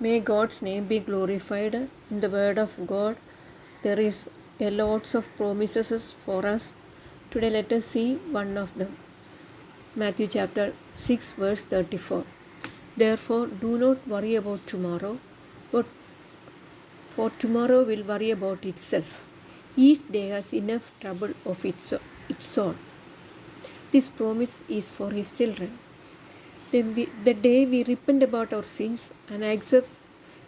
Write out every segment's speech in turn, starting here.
May God's name be glorified. In the Word of God, there is a lots of promises for us. Today, let us see one of them. Matthew chapter 6, verse 34. Therefore, do not worry about tomorrow, but for tomorrow will worry about itself. Each day has enough trouble of its own. This promise is for His children. The day we repent about our sins and accept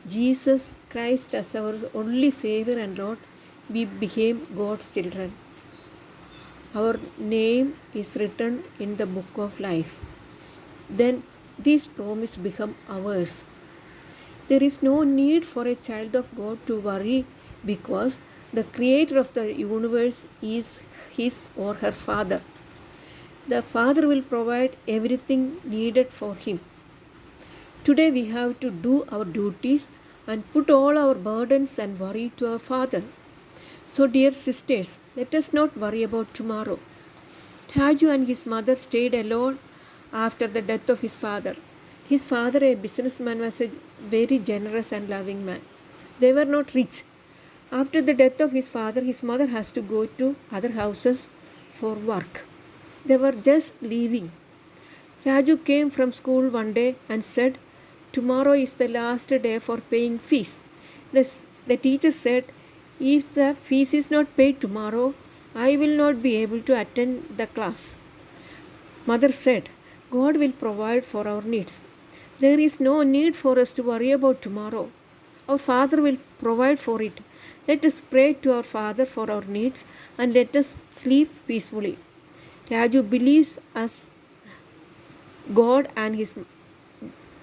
Jesus Christ as our only Savior and Lord, we became God's children. Our name is written in the book of life. Then this promise become ours. There is no need for a child of God to worry because the Creator of the universe is his or her Father. The Father will provide everything needed for him. Today we have to do our duties and put all our burdens and worry to our Father. So, dear sisters, let us not worry about tomorrow. Raju and his mother stayed alone after the death of his father. His father, a businessman, was a very generous and loving man. They were not rich. After the death of his father, his mother has to go to other houses for work. They were just leaving. Raju came from school one day and said, "Tomorrow is the last day for paying fees." The teacher said, "If the fees is not paid tomorrow, I will not be able to attend the class." Mother said, "God will provide for our needs. There is no need for us to worry about tomorrow. Our Father will provide for it. Let us pray to our Father for our needs and let us sleep peacefully." Raju believes as God and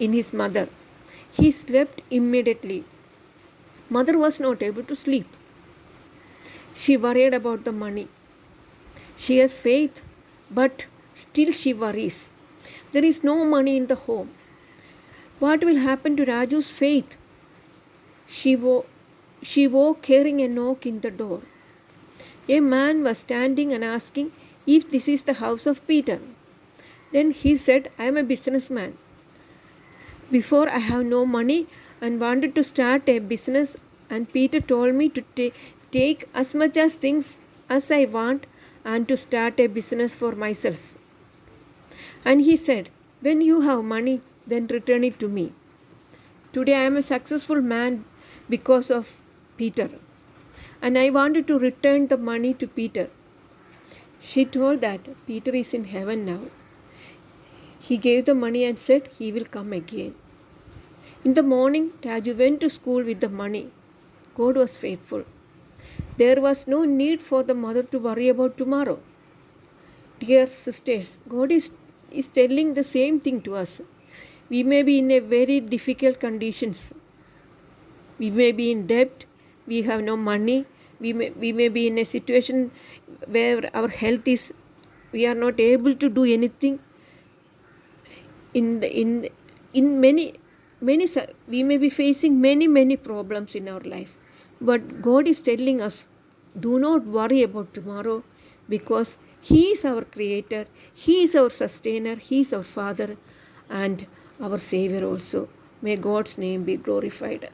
in his mother. He slept immediately. Mother was not able to sleep. She worried about the money. She has faith, but still she worries. There is no money in the home. What will happen to Raju's faith? She woke hearing a knock in the door. A man was standing and asking if this is the house of Peter. Then he said, "I am a businessman. Before I have no money and wanted to start a business, and Peter told me to take as much as things as I want and to start a business for myself. And he said, when you have money, then return it to me. Today I am a successful man because of Peter, and I wanted to return the money to Peter." She told that Peter is in heaven now. He gave the money and said he will come again. In the morning, Raju went to school with the money. God was faithful. There was no need for the mother to worry about tomorrow. Dear sisters, God is telling the same thing to us. We may be in a very difficult conditions. We may be in debt. We have no money. We may be in a situation where our health is, we are not able to do anything. In many we may be facing many problems in our life. But God is telling us, do not worry about tomorrow because He is our Creator, He is our Sustainer, He is our Father and our Savior also. May God's name be glorified.